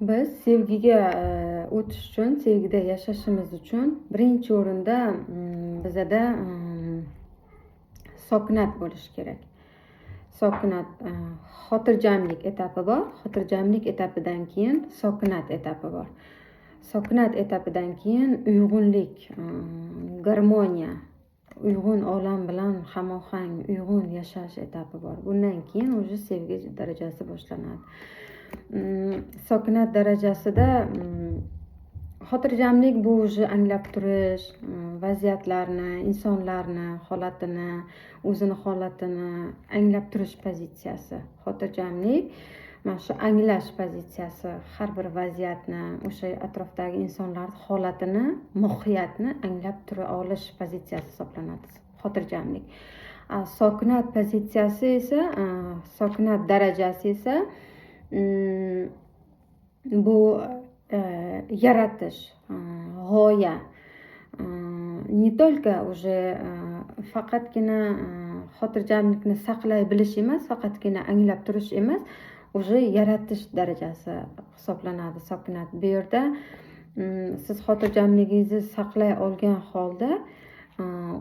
Biz sevgiga o'tish uchun, sevgida yashashimiz uchun birinchi o'rinda bizada sokinat bo'lishi kerak. Sokinat, xotirjamlik etapi bor. Xotirjamlik etapidan keyin sokinat etapi bor. Sokinat etapidan keyin uyg'unlik, garmoniya, uyg'un olam bilan hamohang, uyg'un yashash etapi bor. Bundan keyin уже sevgi darajasi boshlanadi. Sokinat darajasida xotirjamlik bu уже anglab turish, vaziyatlarni, insonlarni holatini, o'zini holatini anglab turish pozitsiyasi. Xotirjamlik mana shu anglash pozitsiyasi, har bir vaziyatni, o'sha atrofdagi insonlarning holatini, mohiyatni anglab tura olish pozitsiyasi hisoblanadi xotirjamlik. Sokinat pozitsiyasi esa, sokinat darajasi esa bu yaratish, g'oya. Не только уже faqatgina xotirjamlikni saqlay bilish emas, faqatgina anglab turish emas, уже yaratish darajasi hisoblanadi sokinat. Bu yerda siz xotirjamligingizni saqlay olgan holda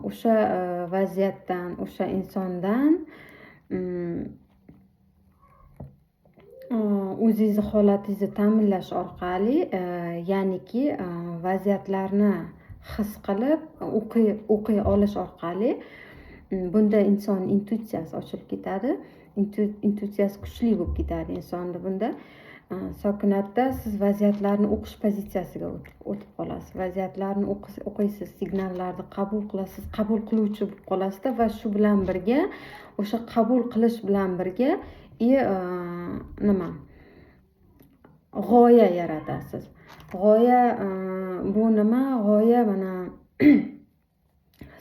o'sha vaziyatdan, o'sha insondan o'zingizni holatingizni ta'minlash orqali, ya'niki vaziyatlarni his qilib, o'qiy olish orqali bunda inson intuitsiyasi ochilib ketadi. Intuitsiyasi kuchli bo'lib ketadi insonni bunda. Sokinatda siz vaziyatlarni o'qish pozitsiyasiga o'tib qolasiz. Vaziyatlarni o'qiysiz, signallarni qabul qilasiz, qabul qiluvchi bo'lib qolasizda va shu bilan birga, o'sha qabul qilish bilan birga g'oya yaratasiz. G'oya bu nima? G'oya mana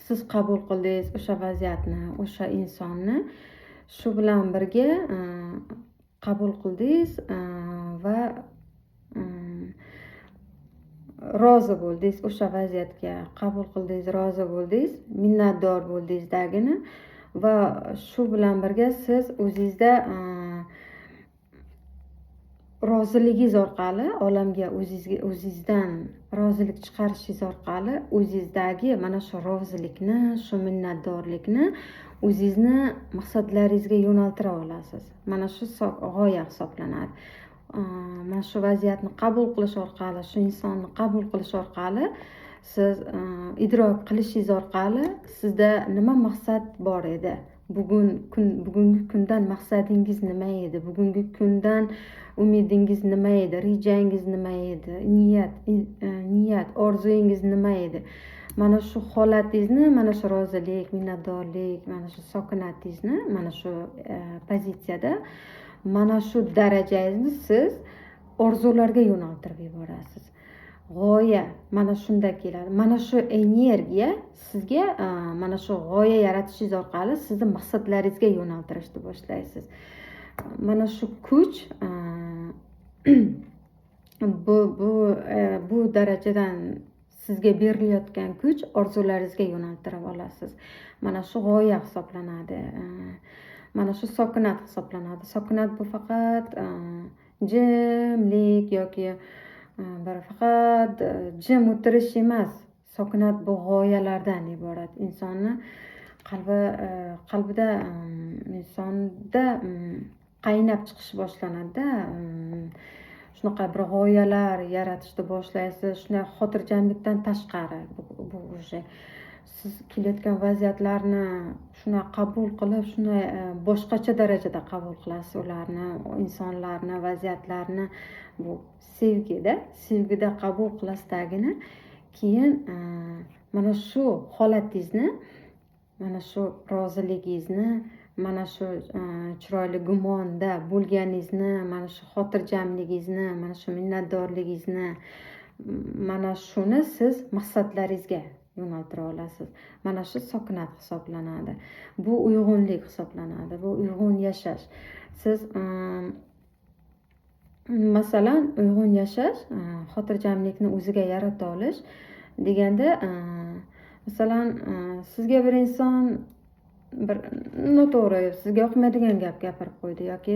siz qabul qildingiz o'sha vaziyatni, o'sha insonni, shu bilan birga qabul qildingiz va rozi bo'ldingiz o'sha vaziyatga, qabul qildingiz, rozi bo'ldingiz, minnatdor bo'ldingizdagini va shu bilan birga siz o'zingizda roziligingiz orqali olamga o'zingizdan rozilik chiqarishingiz orqali o'zingizdagi mana shu rozilikni, shu minnatdorlikni o'zingizni maqsadlaringizga yo'naltira olasiz. Mana shu g'oya hisoblanadi. Mana shu vaziyatni qabul qilish orqali, shu insonni qabul qilish orqali, siz idrok qilishingiz orqali sizda nima maqsad bor edi? Bugungi kundan maqsadingiz nima edi? Bugungi kundan umidingiz nima edi? Rejangiz nima edi? Niyat, orzungiz nima edi? Mana shu holatingizni, mana shu rozilik, minnatdorlik, mana shu sokunatingizni, mana shu pozitsiyada, mana shu darajangizni siz orzularga yo'naltirib yuborasiz. G'oya mana shunda keladi. Mana shu energiya sizga mana shu g'oya yaratishingiz orqali sizni maqsadlaringizga yo'naltirishni boshlaysiz. Mana shu kuch bu darajadan sizga berilayotgan kuch orzularingizga yo'naltirib olasiz. Mana shu g'oya hisoblanadi. Mana shu sokinat hisoblanadi. Sokinat bu faqat jimlik yoki faqat jim o'tirish emas. Sokinat bu g'oyalardan iborat. Insonni qalbida insonda qaynab chiqish boshlanadi-da. Shunaqa bir g'oyalar yaratishni boshlaysiz. Shunday xotirjamlikdan tashqari bu уже siz kelayotgan vaziyatlarni shunday qabul qilib, shunday boshqacha darajada qabul qilasiz ularni, insonlarni, vaziyatlarni. Bu sevgida qabul qilasizagina, keyin mana shu holatingizni, mana shu roziligingizni, mana shu chiroyli gumonda bo'lganingizni, mana shu xotirjamligingizni, mana shu minnatdorligingizni, mana shuni siz maqsadlaringizga yo'naltira olasiz. Mana shu sokinat hisoblanadi. Bu uyg'unlik hisoblanadi. Bu uyg'un yashash. Siz masalan, uyg'un yashash, xotirjamlikni o'ziga yarata olish deganda, masalan, sizga bir inson bir noto'g'ri sizga yoqmaydigan gap gapirib qo'ydi yoki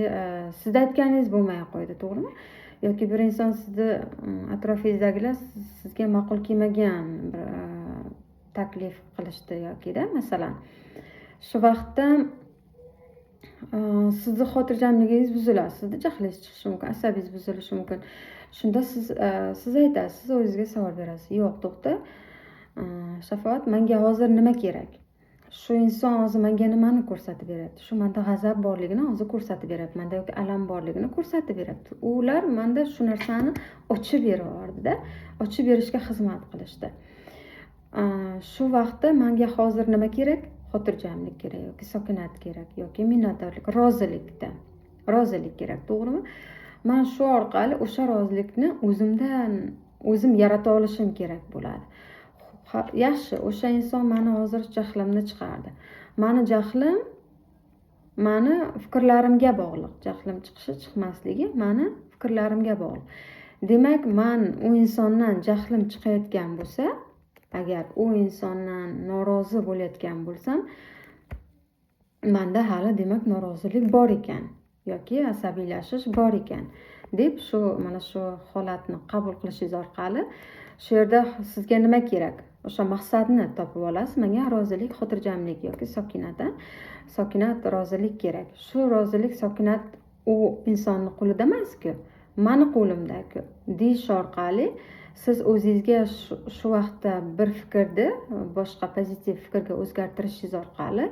sizda aytganingiz bo'lmay qo'ydi, to'g'rimi? Yoki bir inson sizni atrofingizdagilar sizga ma'qul kelmagan bir taklif qilishdi yokida masalan shu vaqtda sizni xotirjamligingiz buziladi, sizni jahlingiz chiqishi mumkin, asabingiz buzilishi mumkin. Shunda siz aytasiz, siz o'zingizga savol berasiz, yo'q to'xta, Shafoat, menga hozir nima kerak? Shu inson hozir menga nimani ko'rsatib beryapti? Shu menda g'azab borligini hozir ko'rsatib beryapti, menda yoki alam borligini ko'rsatib beryapti. Ular menda shu narsani ochib beryapti-da, ochib berishga xizmat qilishdi. Shu vaqtda menga hozir nima kerak? Xotirjamlik kerak yoki sokinat kerak yoki minnatdorlik, rozilik kerak, to'g'rimi? Men shu orqali o'sha rozilikni o'zim yarata olishim kerak bo'ladi. Yaxshi, o'sha inson meni hozir jahlimni chiqardi. Meni jahlim meni fikrlarimga bog'liq. Jahlim chiqishi, chiqmasligi meni fikrlarimga bog'liq. Demak, men u insondan jahlim chiqayotgan bo'lsa, agar u insondan norozi bo'layotgan bo'lsam, menda hali demak norozilik bor ekan yoki asabiylashish bor ekan deb mana shu holatni qabul qilishingiz orqali shu yerda sizga nima kerak? O'sha maqsadni topib olasiz. Menga rozilik, xotirjamlik yoki sokinat, rozilik kerak. Shu rozilik, sokinat u insonning qo'lida emas-ku, meni qo'limda-ku deyish orqali siz o'zingizga shu vaqtda bir fikrni boshqa pozitiv fikrga o'zgartirishingiz orqali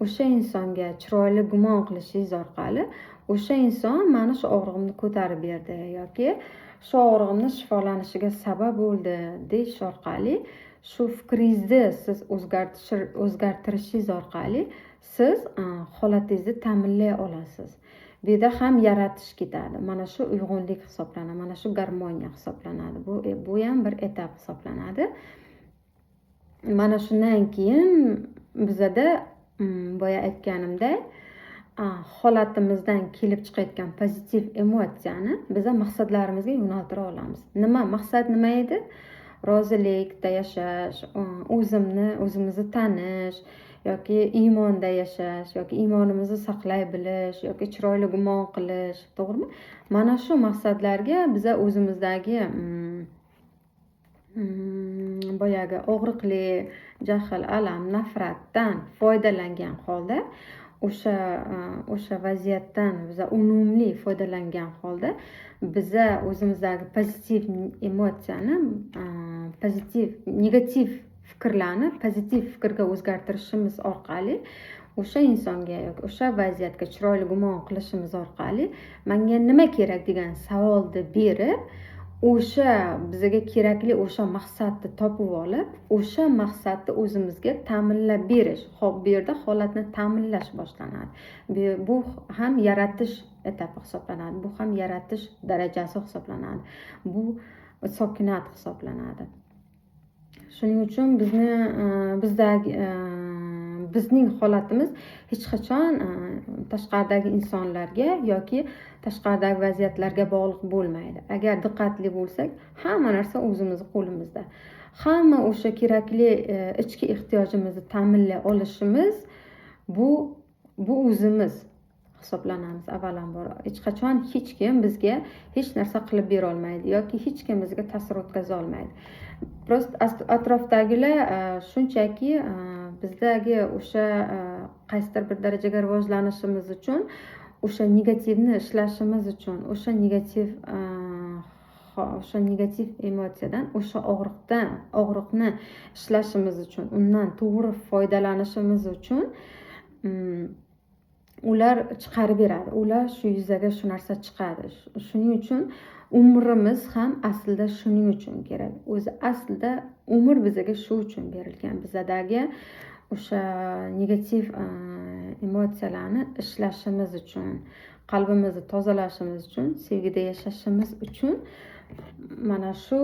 o'sha insonga chiroyli gumon qilishingiz orqali o'sha inson meni shu og'rig'imni ko'tarib berdi yoki shu og'rig'imni shifolanishiga sabab bo'ldi deyish orqali shu fikringizni siz o'zgartirishingiz orqali siz holatingizni ta'minlay olasiz. Bu yerda ham yaratish ketadi. Mana shu uyg'unlik hisoblanadi, mana shu garmoniya hisoblanadi. Bu ham bir etap hisoblanadi. Mana shundan keyin bizada boya aytganimdek holatimizdan kelib chiqayotgan pozitiv emotsiyani biz maqsadlarimizga yo'naltira olamiz. Maqsad nima edi? Rozilikda yashash, o'zimizni tanish yoki iymonda yashash yoki iymonimizni saqlay bilish yoki chiroyli gumon qilish, to'g'rimi? Mana shu maqsadlarga biz o'zimizdagi boyagi og'riqli, jahl, alam, nafratdan foydalangan holda o'sha vaziyatdan biz unumli foydalangan holda biz o'zimizdagi pozitiv emotsiyani negativ fikrlarni pozitiv fikrga o'zgartirishimiz orqali o'sha insonga yoki o'sha vaziyatga chiroyli gumon qilishimiz orqali menga nima kerak degan savolni berib o'sha bizga kerakli o'sha maqsadni topib olib o'sha maqsadni o'zimizga ta'minlab berish. Xo'p, bu yerda holatni ta'minlash boshlanadi. Bu ham yaratish etapi hisoblanadi. Bu ham yaratish darajasi hisoblanadi. Bu sokinat hisoblanadi. Shuning uchun bizning holatimiz hech qachon tashqaridagi insonlarga yoki tashqaridagi vaziyatlarga bog'liq bo'lmaydi. Agar diqqatli bo'lsak, hamma narsa o'zimiz qo'limizda. Hamma o'sha kerakli ichki ehtiyojimizni ta'minlay olishimiz bu o'zimiz hisoblanamiz avvalambor. Hech qachon hech kim bizga hech narsa qilib bera olmaydi yoki hech kim bizga ta'sir o'tkaza olmaydi. Prost atrofdagilar shunchaki bizdagi o'sha qaysidir bir darajaga rivojlanishimiz uchun, o'sha negativni ishlashimiz uchun, o'sha negativ emotsiyadan, o'sha og'riqni ishlashimiz uchun, undan to'g'ri foydalanishimiz uchun ular chiqarib beradi. Ular shu yuzaga shu narsa chiqadi. Shuning uchun umrimiz ham aslida shuning uchun kerak. O'zi aslida umr bizga shu uchun berilgan. Bizdagi o'sha negativ emotsiyalarni ishlashimiz uchun, qalbimizni tozalashimiz uchun, sevgida yashashimiz uchun mana shu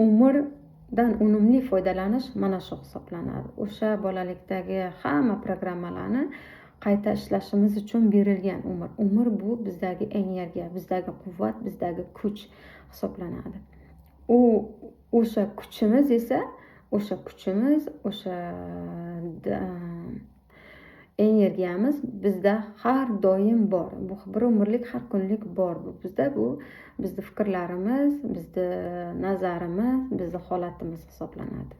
umrdan unumli foydalanish mana shu hisoblanadi. O'sha bolalikdagi hamma programmalarni qayta ishlashimiz uchun berilgan umr. Umr bu bizdagi energiya, bizdagi quvvat, bizdagi kuch hisoblanadi. O'sha kuchimiz esa, o'sha energiyamiz bizda har doim bor. Bu bir umrlik, har kunlik bor. Bu bizni fikrlarimiz, bizni nazarimiz, bizni holatimiz hisoblanadi.